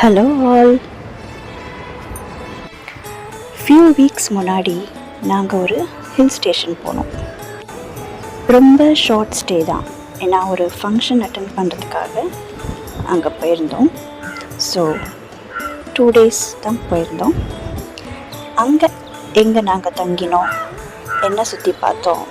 Hello all. Few weeks முன்னாடி நாங்கள் ஒரு ஹில் ஸ்டேஷன் போனோம். ரொம்ப ஷார்ட் ஸ்டே தான், ஏன்னா ஒரு ஃபங்க்ஷன் அட்டெண்ட் பண்ணுறதுக்காக அங்கே போயிருந்தோம். ஸோ 2 days தான் போயிருந்தோம். அங்கே எங்கே நாங்கள் தங்கினோம், என்ன சுற்றி பார்த்தோம்,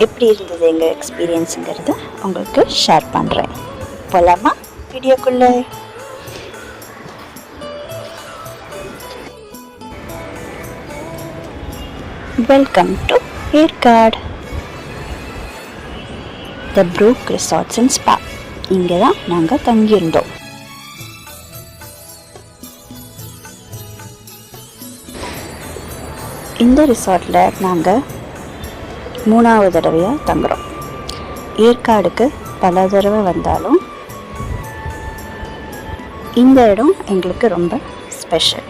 எப்படி இருந்தது எங்கள் எக்ஸ்பீரியன்ஸுங்கிறத உங்களுக்கு ஷேர் பண்ணுறேன். போகலாமா வீடியோக்குள்ளே? Welcome to Yercaud, the Brook resorts and spa. இங்கே தான் நாங்கள் தங்கியிருந்தோம். இந்த ரிசார்ட்டில் நாங்கள் 3வது தடவையாக தங்குறோம். ஏற்காடுக்கு பல தடவை வந்தாலும் இந்த இடம் எங்களுக்கு ரொம்ப ஸ்பெஷல்.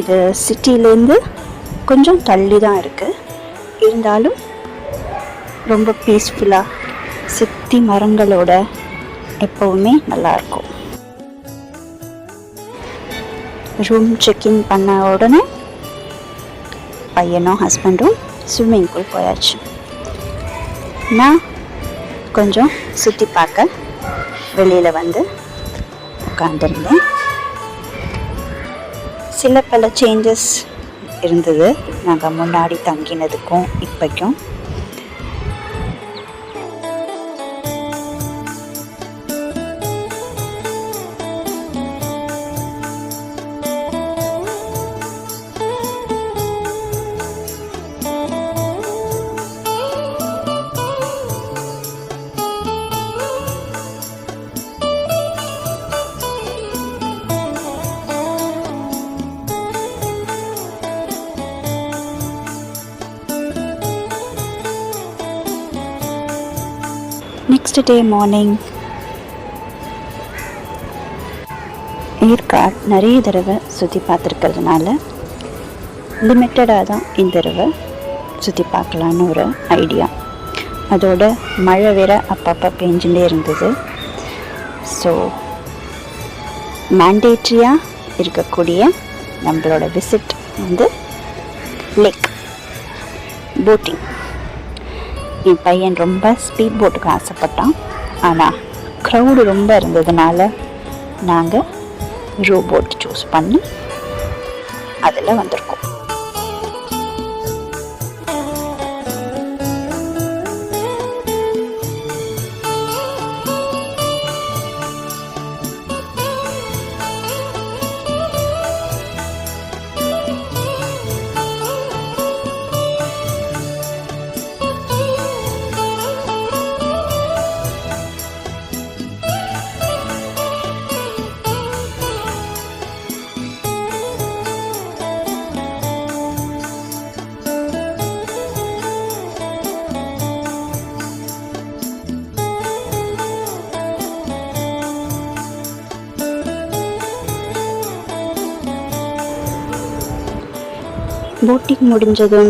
இது சிட்டிலேருந்து கொஞ்சம் தள்ளி தான் இருக்குது, இருந்தாலும் ரொம்ப பீஸ்ஃபுல்லாக சுற்றி மரங்களோட எப்போவுமே நல்லாயிருக்கும். ரூம் செக்இன் பண்ண உடனே பையனும் ஹஸ்பண்டும் ஸ்விம்மிங் பூல் போயாச்சு. நான் கொஞ்சம் சுற்றி பார்க்க வெளியில் வந்து உட்காந்துருந்தேன். சில பல சேஞ்சஸ் இருந்தது நாங்கள் முன்னாடி தங்கினதுக்கும் இப்போக்கும். நெக்ஸ்ட் டே மார்னிங் ஏற்காடு நிறைய தடவை சுற்றி பார்த்துருக்கிறதுனால லிமிட்டடாக தான் இந்த தடவை சுற்றி பார்க்கலான்னு ஒரு ஐடியா. அதோட மழை வேற அப்பப்போ பெஞ்சுட்டே இருந்தது. ஸோ மேண்டேட்ரியாக இருக்கக்கூடிய நம்மளோட விசிட் வந்து லேக் போட்டிங். என் பையன் ரொம்ப ஸ்பீட் போட்டுக்கு ஆசைப்பட்டான், ஆனால் க்ரௌடு ரொம்ப இருந்ததுனால நாங்கள் ரோ போட் சூஸ் பண்ணி அதில் வந்திருக்கோம். போட்டிங் முடிஞ்சதும்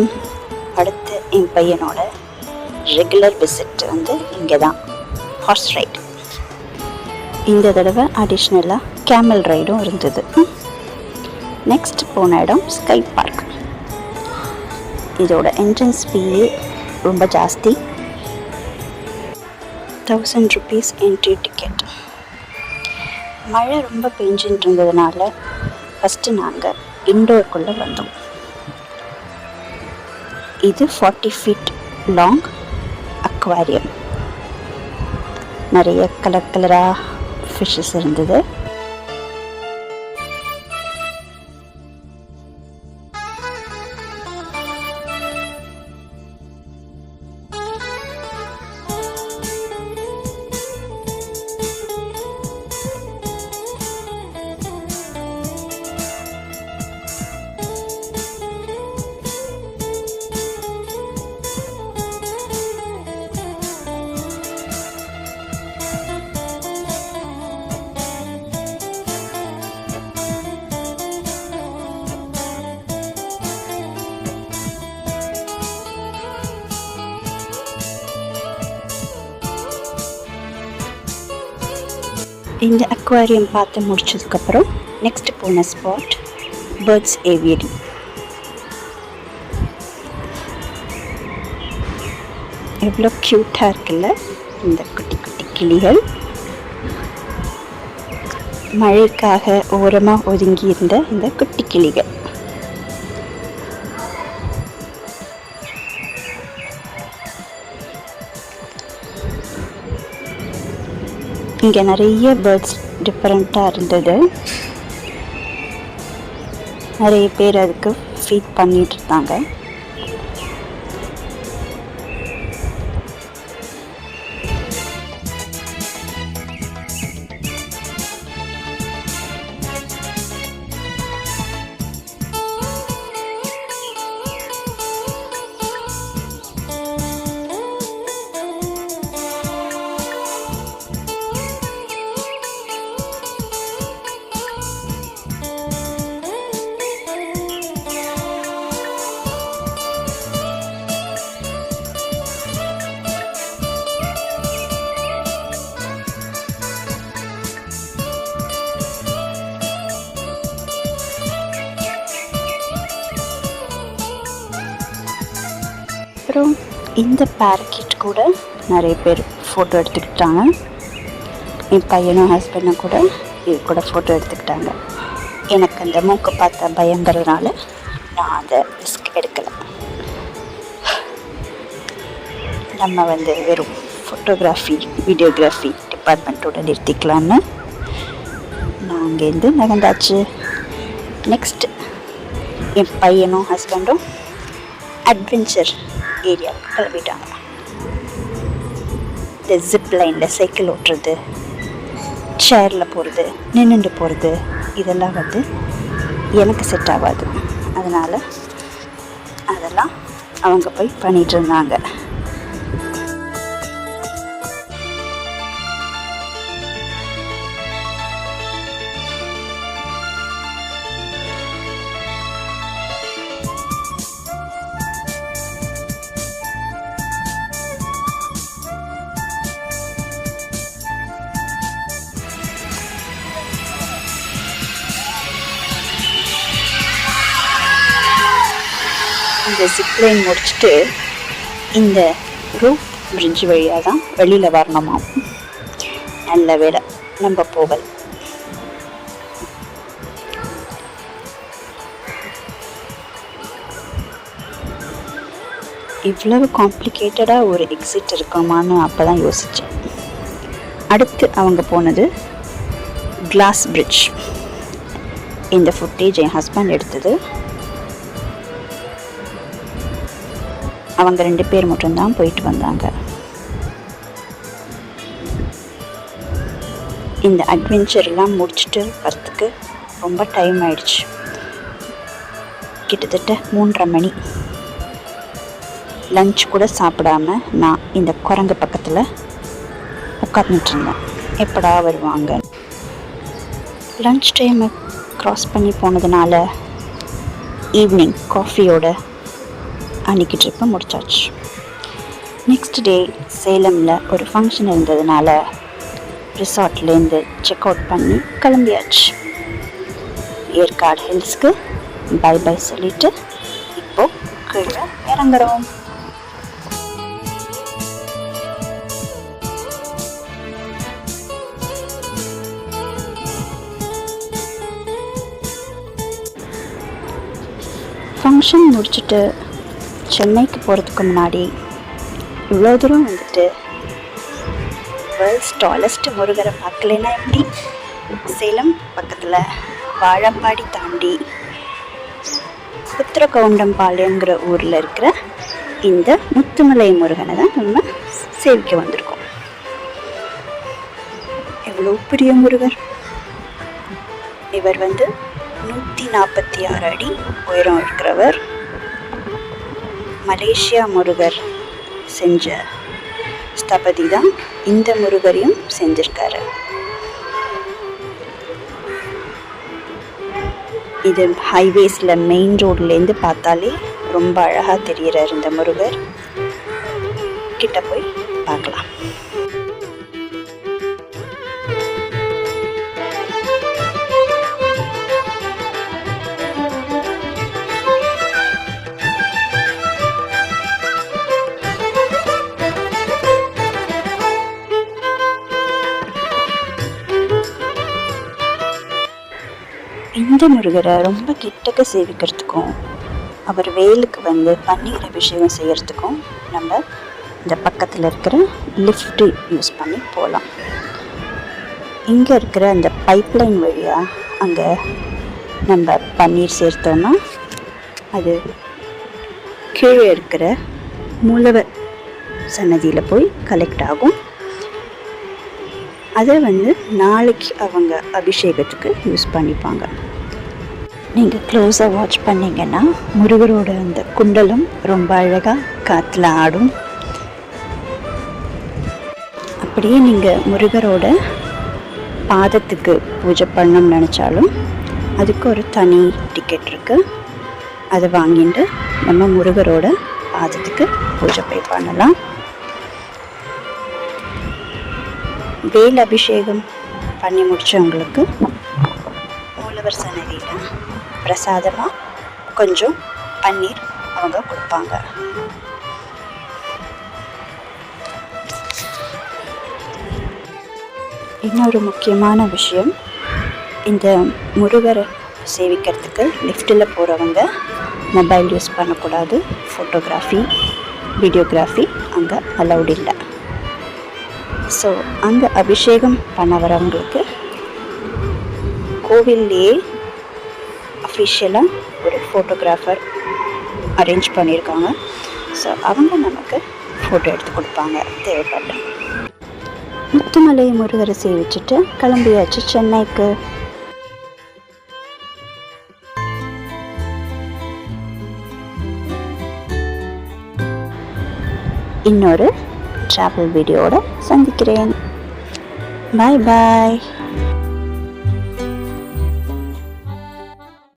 அடுத்து என் பையனோட ரெகுலர் விசிட் வந்து இங்கே தான் ஹார்ஸ் ரைடு. இந்த தடவை அடிஷ்னலாக கேமல் ரைடும் இருந்தது. நெக்ஸ்ட் போன இடம் ஸ்கை பார்க். இதோட என்ட்ரன்ஸ் ஃபீ ரொம்ப ஜாஸ்தி, 1000 rupees என்ட்ரி டிக்கெட். மழை ரொம்ப பெஞ்சின்னு இருந்ததுனால ஃபஸ்ட்டு நாங்கள் இன்டோருக்குள்ளே வந்தோம். இது 40 feet லாங் அக்வாரியம். நிறைய கலர் கலராக ஃபிஷ்ஷஸ் இருந்தது. இந்த அக்வாரியம் பார்த்து முடிச்சதுக்கப்புறம் நெக்ஸ்ட் போன ஸ்பாட் பேர்ட்ஸ் ஏவியரி. எவ்வளோ க்யூட்டாக இருக்குல்ல இந்த குட்டி குட்டி கிளிகள். மழைக்காக ஓரமாக ஒதுங்கி இருந்த இந்த குட்டி கிளிகள். இங்கே நிறைய பேர்ட்ஸ் டிஃப்ரெண்ட்டாக இருந்தது. நிறைய பேர் அதுக்கு ஃபீட் பண்ணிட்டு இருந்தாங்க. அப்புறம் இந்த பேரக்கிட் கூட நிறைய பேர் ஃபோட்டோ எடுத்துக்கிட்டாங்க. என் பையனும் ஹஸ்பண்டும் கூட இது கூட ஃபோட்டோ எடுத்துக்கிட்டாங்க. எனக்கு அந்த மூக்கை பார்த்த பயங்கிறதுனால நான் அதை ரிஸ்க் எடுக்கலை. நம்ம வெறும் ஃபோட்டோகிராஃபி வீடியோகிராஃபி டிபார்ட்மெண்ட்டோடு நிறுத்திக்கலான்னு நான் அங்கேருந்து நகர்ந்தாச்சு. நெக்ஸ்ட்டு என் பையனும் ஹஸ்பண்டும் அட்வென்ச்சர் ஏரியாவுக்கு கிளம்பிட்டாங்க. இந்த ஜிப் லைனில் சைக்கிள் ஓட்டுறது, சேரில் போகிறது, நின்றுட்டு போகிறது, இதெல்லாம் எனக்கு செட் ஆகாது. அதனால் அதெல்லாம் அவங்க போய் பண்ணிகிட்டு இருந்தாங்க. இந்த ஜிப்லைன் முடிச்சுட்டு இந்த ரூப் பிரிட்ஜ் வழியாக தான் வெளியில் வரணுமா. நல்ல வேலை நம்ம போகல். இவ்வளவு காம்ப்ளிகேட்டடாக ஒரு எக்ஸிட் இருக்குமான்னு அப்போ தான் யோசித்தேன். அடுத்து அவங்க போனது கிளாஸ் பிரிட்ஜ். இந்த ஃபுட்டேஜ் என் ஹஸ்பண்ட் எடுத்தது. அவங்க 2 பேர் மட்டும்தான் போயிட்டு வந்தாங்க. இந்த அட்வென்ச்சர்லாம் முடிச்சுட்டு வரத்துக்கு ரொம்ப டைம் ஆயிடுச்சு. கிட்டத்தட்ட 3:30 மணி. லஞ்ச் கூட சாப்பிடாம நான் இந்த குரங்கு பக்கத்தில் உட்காந்துட்டு இருந்தேன். எப்படா வருவாங்க. லஞ்ச் டைமை க்ராஸ் பண்ணி போனதுனால ஈவினிங் காஃபியோட அன்றைக்கி ட்ரிப்பை முடிச்சாச்சு. நெக்ஸ்ட் டே சேலமில் ஒரு ஃபங்க்ஷன் இருந்ததுனால ரிசார்ட்லேருந்து செக் அவுட் பண்ணி கிளம்பியாச்சு. ஏற்காடு ஹில்ஸ்க்கு பை பை சொல்லிவிட்டு இப்போது கீழே இறங்குறோம். ஃபங்க்ஷன் முடிச்சுட்டு சென்னைக்கு போகிறதுக்கு முன்னாடி இவ்வளோ தூரம் வேர்ல்ட்ஸ் டாலஸ்ட் முருகரை பார்க்கலன்னா எப்படி? சேலம் பக்கத்தில் வாழப்பாடி தாண்டி உத்திரகவுண்டம்பாளையங்கிற ஊரில் இருக்கிற இந்த முத்துமலை முருகனை தான் நம்ம சேவிக்க வந்திருக்கோம். எவ்வளோ பெரிய முருகர்! இவர் 146 அடி உயரம் இருக்கிறவர். மலேசியா முருகர் செஞ்ச ஸ்தபதி தான் இந்த முருகரையும் செஞ்சிருக்காரு. இது ஹைவேஸில் மெயின் ரோட்லேருந்து பார்த்தாலே ரொம்ப அழகாக தெரிகிறார் இந்த முருகர். கிட்ட போய் பார்க்கலாம். முருகரை ரொம்ப கிட்டக்க சேவிக்கிறதுக்கும் அவர் வேலுக்கு வந்து பன்னீர் அபிஷேகம் செய்கிறதுக்கும் நம்ம இந்த பக்கத்தில் இருக்கிற லிஃப்ட்டு யூஸ் பண்ணி போகலாம். இங்கே இருக்கிற அந்த பைப்லைன் வழியாக அங்கே நம்ம பன்னீர் சேர்த்தோன்னா அது கீழே இருக்கிற மூலவர் சன்னதியில் போய் கலெக்ட் ஆகும். அதை வந்து நாளைக்கு அவங்க அபிஷேகத்துக்கு யூஸ் பண்ணிப்பாங்க. நீங்கள் க்ளோஸாக வாட்ச் பண்ணிங்கன்னா முருகரோட அந்த குண்டலம் ரொம்ப அழகாக காற்றுல ஆடும். அப்படியே நீங்கள் முருகரோட பாதத்துக்கு பூஜை பண்ணணும்னு நினச்சாலும் அதுக்கு ஒரு தனி டிக்கெட் இருக்குது. அதை வாங்கிட்டு நம்ம முருகரோட பாதத்துக்கு பூஜை போய் பண்ணலாம். வேல் அபிஷேகம் பண்ணி முடித்தவங்களுக்கு மூலவர் சன்னதியில் பிரசாதமாக கொஞ்சம் பன்னீர் அவங்க கொடுப்பாங்க. இன்னொரு முக்கியமான விஷயம், இந்த முருகரை சேவிக்கிறதுக்கு லிஃப்ட்டில் போகிறவங்க மொபைல் யூஸ் பண்ணக்கூடாது. ஃபோட்டோகிராஃபி, வீடியோகிராஃபி அங்கே அலௌட் இல்லை. ஸோ அங்கே அபிஷேகம் பண்ண வரவங்களுக்கு கோவில்லையே அஃபிஷியலாக ஒரு ஃபோட்டோகிராஃபர் அரேஞ்ச் பண்ணியிருக்காங்க. ஸோ அவங்க நமக்கு ஃபோட்டோ எடுத்து கொடுப்பாங்க தேவைப்பட்ட. முத்துமலை முருகரை சேவிச்சுட்டு கிளம்பியாச்சு சென்னைக்கு. இன்னொரு ட்ராவல் வீடியோவோட சந்திக்கிறேன். பாய் பாய்.